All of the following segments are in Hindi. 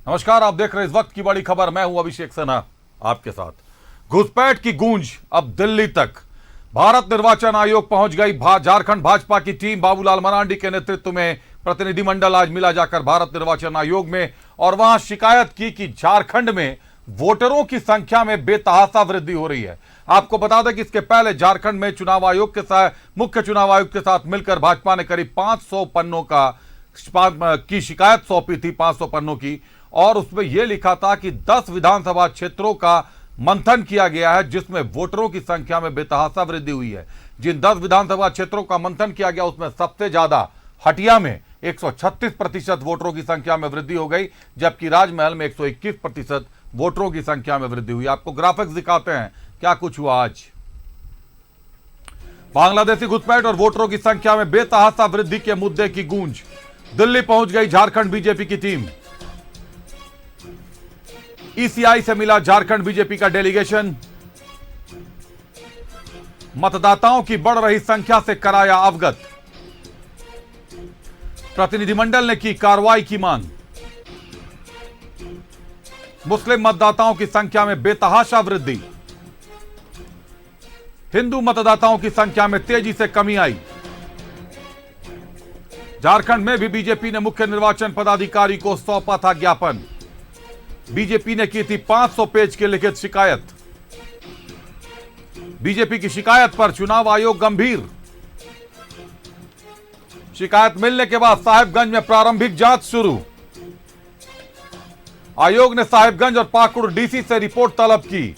नमस्कार, आप देख रहे हैं इस वक्त की बड़ी खबर। मैं हूं अभिषेक सिन्हा आपके साथ। घुसपैठ की गूंज अब दिल्ली तक। भारत निर्वाचन आयोग पहुंच गई। झारखंड भाजपा की टीम बाबूलाल मरांडी के नेतृत्व में प्रतिनिधिमंडल आज मिला जाकर भारत निर्वाचन आयोग में, और वहां शिकायत की कि झारखंड में वोटरों की संख्या में बेतहाशा वृद्धि हो रही है। आपको बता दें कि इसके पहले झारखंड में चुनाव आयोग के साथ, मुख्य चुनाव आयुक्त के साथ मिलकर भाजपा ने करीब 500 पन्नों की शिकायत सौंपी थी, 500 पन्नों की, और उसमें यह लिखा था कि 10 विधानसभा क्षेत्रों का मंथन किया गया है जिसमें वोटरों की संख्या में बेतहाशा वृद्धि हुई है। जिन 10 विधानसभा क्षेत्रों का मंथन किया गया उसमें सबसे ज्यादा हटिया में 136% वोटरों की संख्या में वृद्धि हो गई, जबकि राजमहल में 121% वोटरों की संख्या में वृद्धि हुई। आपको ग्राफिक्स दिखाते हैं क्या कुछ हुआ आज। बांग्लादेशी घुसपैठ और वोटरों की संख्या में बेतहाशा वृद्धि के मुद्दे की गूंज। दिल्ली पहुंच गई झारखंड बीजेपी की टीम। ईसीआई से मिला झारखंड बीजेपी का डेलीगेशन। मतदाताओं की बढ़ रही संख्या से कराया अवगत। प्रतिनिधिमंडल ने की कार्रवाई की मांग। मुस्लिम मतदाताओं की संख्या में बेतहाशा वृद्धि। हिंदू मतदाताओं की संख्या में तेजी से कमी आई। झारखंड में भी बीजेपी ने मुख्य निर्वाचन पदाधिकारी को सौंपा था ज्ञापन। बीजेपी ने की थी 500 पेज की लिखित शिकायत। बीजेपी की शिकायत पर चुनाव आयोग गंभीर। शिकायत मिलने के बाद साहिबगंज में प्रारंभिक जांच शुरू। आयोग ने साहिबगंज और पाकुड़ डीसी से रिपोर्ट तलब की।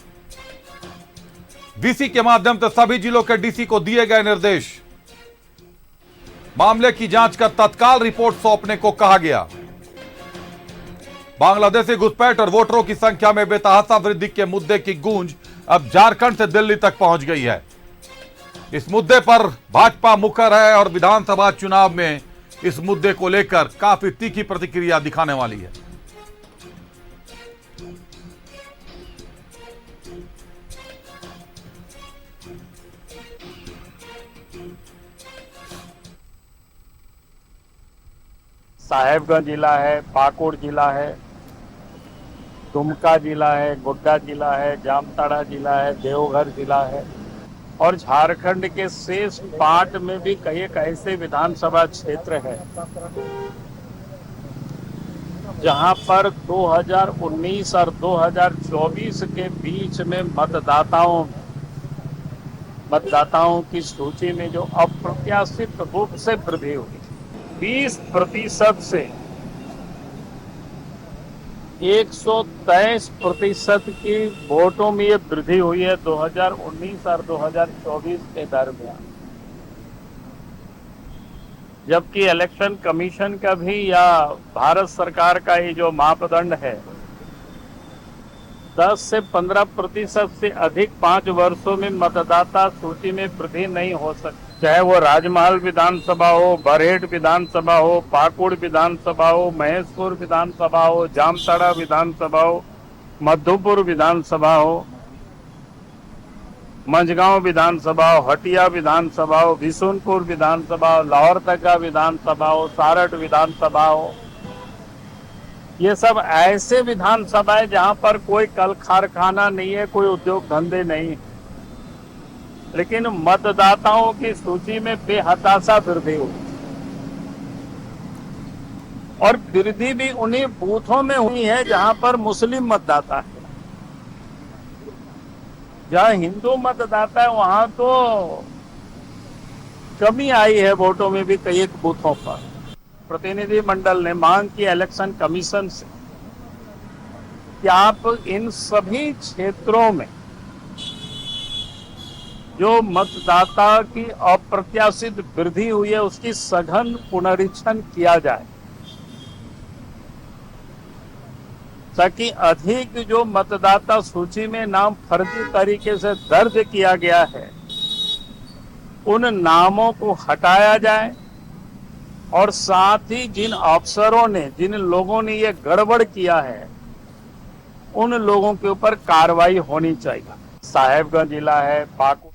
वीसी के माध्यम से सभी जिलों के डीसी को दिए गए निर्देश। मामले की जांच कर तत्काल रिपोर्ट सौंपने को कहा गया। बांग्लादेशी घुसपैठ और वोटरों की संख्या में बेतहाशा वृद्धि के मुद्दे की गूंज अब झारखंड से दिल्ली तक पहुंच गई है। इस मुद्दे पर भाजपा मुखर है और विधानसभा चुनाव में इस मुद्दे को लेकर काफी तीखी प्रतिक्रिया दिखाने वाली है। साहेबगंज जिला है, पाकुड़ जिला है, दुमका जिला है, गोड्डा जिला है, जामताड़ा जिला है, देवघर जिला है और झारखंड के शेष पार्ट में भी कई एक ऐसे विधानसभा क्षेत्र है जहां पर 2019 और 2024 के बीच में मतदाताओं की सूची में जो अप्रत्याशित रूप से वृद्धि हुई 20% से 123% की वोटों में ये वृद्धि हुई है 2019 और 2024 के दरमियान। जबकि इलेक्शन कमीशन का भी या भारत सरकार का ये जो मापदंड है 10 से 15% से अधिक 5 वर्षों में मतदाता सूची में वृद्धि नहीं हो सकती, चाहे वो राजमहल विधानसभा हो, बरहेट विधानसभा हो, पाकुड़ विधानसभा हो, महेशपुर विधानसभा हो, जामताड़ा विधानसभा हो, मधुपुर विधानसभा हो, मंझगांव विधानसभा हो, हटिया विधानसभा हो, बिशुनपुर विधानसभा हो, लाहौरदगा विधानसभा हो, सारठ विधानसभा हो। ये सब ऐसे विधानसभा है जहां पर कोई कल कारखाना नहीं है, कोई उद्योग धंधे नहीं, लेकिन मतदाताओं की सूची में बेहताशा वृद्धि हुई और वृद्धि भी उन्हीं बूथों में हुई है जहां पर मुस्लिम मतदाता है। जहां हिंदू मतदाता है वहां तो कमी आई है वोटों में भी कई एक बूथों पर। प्रतिनिधि मंडल ने मांग की इलेक्शन कमीशन से कि आप इन सभी क्षेत्रों में जो मतदाता की अप्रत्याशित वृद्धि हुई है उसकी सघन पुनरीक्षण किया जाए ताकि अधिक जो मतदाता सूची में नाम फर्जी तरीके से दर्ज किया गया है उन नामों को हटाया जाए और साथ ही जिन अफसरों ने, जिन लोगों ने ये गड़बड़ किया है उन लोगों के ऊपर कार्रवाई होनी चाहिए। साहेबगंज जिला है, पाकुड़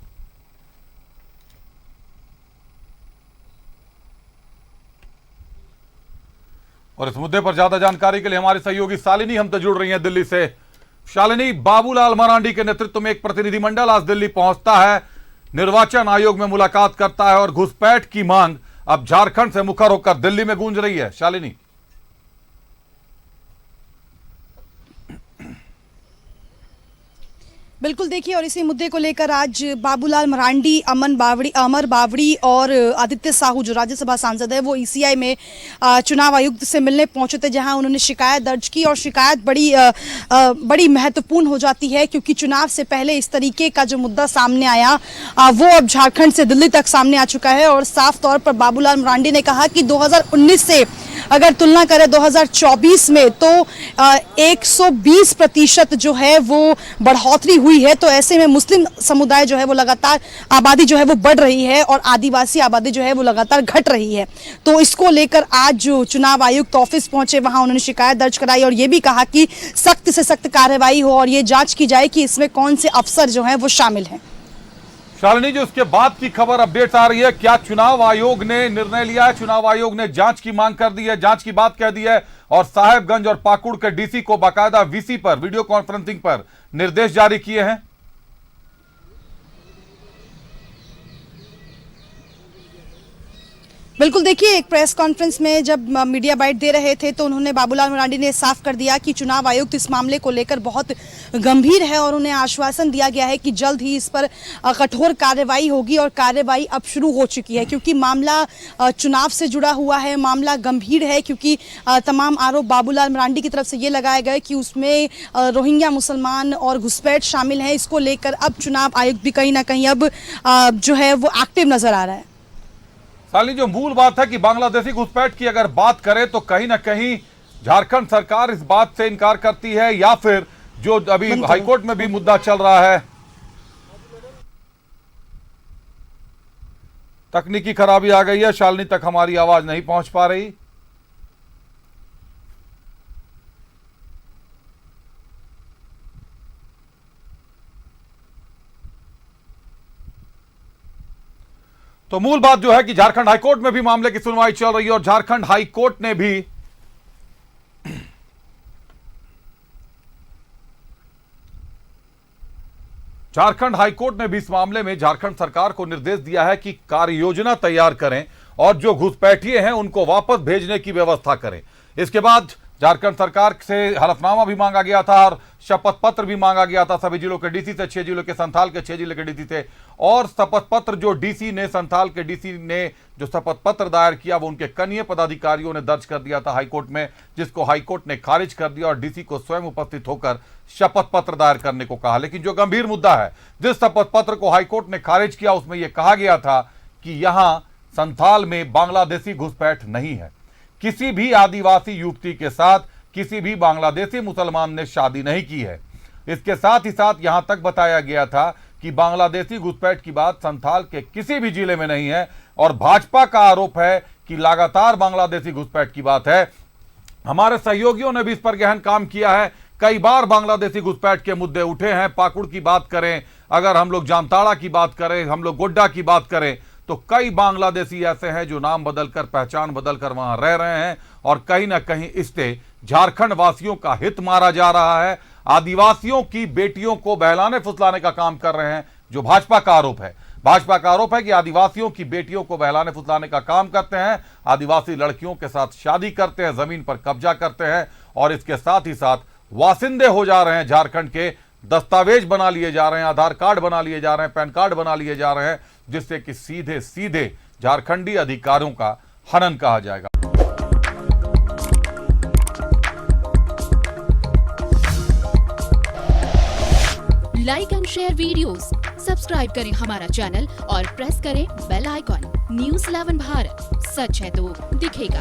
और इस मुद्दे पर ज्यादा जानकारी के लिए हमारी सहयोगी शालिनी हमसे जुड़ रही हैं दिल्ली से। शालिनी, बाबूलाल मरांडी के नेतृत्व में एक प्रतिनिधिमंडल आज दिल्ली पहुंचता है, निर्वाचन आयोग में मुलाकात करता है और घुसपैठ की मांग अब झारखंड से मुखर होकर दिल्ली में गूंज रही है। शालिनी, बिल्कुल देखिए, और इसी मुद्दे को लेकर आज बाबूलाल मरांडी, अमर बावड़ी और आदित्य साहू जो राज्यसभा सांसद है वो ईसीआई में चुनाव आयुक्त से मिलने पहुंचे थे, जहां उन्होंने शिकायत दर्ज की। और शिकायत बड़ी महत्वपूर्ण हो जाती है, क्योंकि चुनाव से पहले इस तरीके का जो मुद्दा सामने आया वो अब झारखंड से दिल्ली तक सामने आ चुका है। और साफ तौर पर बाबूलाल मरांडी ने कहा कि 2019 से अगर तुलना करें 2024 में तो 120% जो है वो बढ़ोतरी हुई है। तो ऐसे में मुस्लिम समुदाय जो है वो लगातार आबादी जो है वो बढ़ रही है और आदिवासी आबादी जो है वो लगातार घट रही है। तो इसको लेकर आज जो चुनाव आयुक्त ऑफिस पहुंचे, वहां उन्होंने शिकायत दर्ज कराई और ये भी कहा कि सख्त से सख्त कार्रवाई हो और ये जांच की जाए कि इसमें कौन से अफसर जो है वो शामिल हैं। शालिनी, जो इसके बाद की खबर अपडेट आ रही है, क्या चुनाव आयोग ने निर्णय लिया है? चुनाव आयोग ने जांच की मांग कर दी है, जांच की बात कह दी है और साहेबगंज और पाकुड़ के डीसी को बाकायदा वीसी पर वीडियो कॉन्फ्रेंसिंग पर निर्देश जारी किए हैं। बिल्कुल देखिए, एक प्रेस कॉन्फ्रेंस में जब मीडिया बाइट दे रहे थे तो उन्होंने बाबूलाल मरांडी ने साफ कर दिया कि चुनाव आयुक्त इस मामले को लेकर बहुत गंभीर है और उन्हें आश्वासन दिया गया है कि जल्द ही इस पर कठोर कार्रवाई होगी। और कार्रवाई अब शुरू हो चुकी है, क्योंकि मामला चुनाव से जुड़ा हुआ है, मामला गंभीर है, क्योंकि तमाम आरोप बाबूलाल मरांडी की तरफ से ये लगाए गए कि उसमें रोहिंग्या मुसलमान और घुसपैठ शामिल है। इसको लेकर अब चुनाव आयुक्त भी कहीं ना कहीं अब जो है वो एक्टिव नजर आ रहा है। शालिनी, जो मूल बात है कि बांग्लादेशी घुसपैठ की अगर बात करें तो कहीं ना कहीं झारखंड सरकार इस बात से इनकार करती है, या फिर जो अभी हाईकोर्ट में भी मुद्दा चल रहा है। तकनीकी खराबी आ गई है, शालिनी तक हमारी आवाज नहीं पहुंच पा रही। तो मूल बात जो है कि झारखंड हाईकोर्ट में भी मामले की सुनवाई चल रही है और झारखंड हाईकोर्ट ने भी इस मामले में झारखंड सरकार को निर्देश दिया है कि कार्य योजना तैयार करें और जो घुसपैठिए हैं उनको वापस भेजने की व्यवस्था करें। इसके बाद झारखंड सरकार से हलफनामा भी मांगा गया था और शपथ पत्र भी मांगा गया था सभी जिलों के डीसी से, 6 जिलों के संथाल के 6 जिले के डीसी थे। और शपथ पत्र जो डीसी ने, संथाल के डीसी ने जो शपथ पत्र दायर किया वो उनके कनीय पदाधिकारियों ने दर्ज कर दिया था हाईकोर्ट में, जिसको हाईकोर्ट ने खारिज कर दिया और डीसी को स्वयं उपस्थित होकर शपथ पत्र दायर करने को कहा। लेकिन जो गंभीर मुद्दा है, जिस शपथ पत्र को हाईकोर्ट ने खारिज किया उसमें यह कहा गया था कि यहां संथाल में बांग्लादेशी घुसपैठ नहीं है, किसी भी आदिवासी युवती के साथ किसी भी बांग्लादेशी मुसलमान ने शादी नहीं की है। इसके साथ ही साथ यहां तक बताया गया था कि बांग्लादेशी घुसपैठ की बात संथाल के किसी भी जिले में नहीं है और भाजपा का आरोप है कि लगातार बांग्लादेशी घुसपैठ की बात है। हमारे सहयोगियों ने भी इस पर गहन काम किया है, कई बार बांग्लादेशी घुसपैठ के मुद्दे उठे हैं। पाकुड़ की बात करें, अगर हम लोग जामताड़ा की बात करें, हम लोग गोड्डा की बात करें, तो कई बांग्लादेशी ऐसे हैं जो नाम बदलकर, पहचान बदलकर वहां रह रहे हैं और कहीं ना कहीं इससे झारखंड वासियों का हित मारा जा रहा है। आदिवासियों की बेटियों को बहलाने फुसलाने का काम कर रहे हैं, जो भाजपा का आरोप है। भाजपा का आरोप है कि आदिवासियों की बेटियों को बहलाने फुसलाने का काम करते हैं, आदिवासी लड़कियों के साथ शादी करते हैं, जमीन पर कब्जा करते हैं और इसके साथ ही साथ वासिंदे हो जा रहे हैं झारखंड के, दस्तावेज बना लिए जा रहे हैं, आधार कार्ड बना लिए जा रहे हैं, पैन कार्ड बना लिए जा रहे हैं, जिससे कि सीधे सीधे झारखंडी अधिकारियों का हनन कहा जाएगा। Like and share videos, subscribe करें हमारा चैनल और प्रेस करें बेल आइकॉन। न्यूज़ 11 भारत, सच है तो दिखेगा।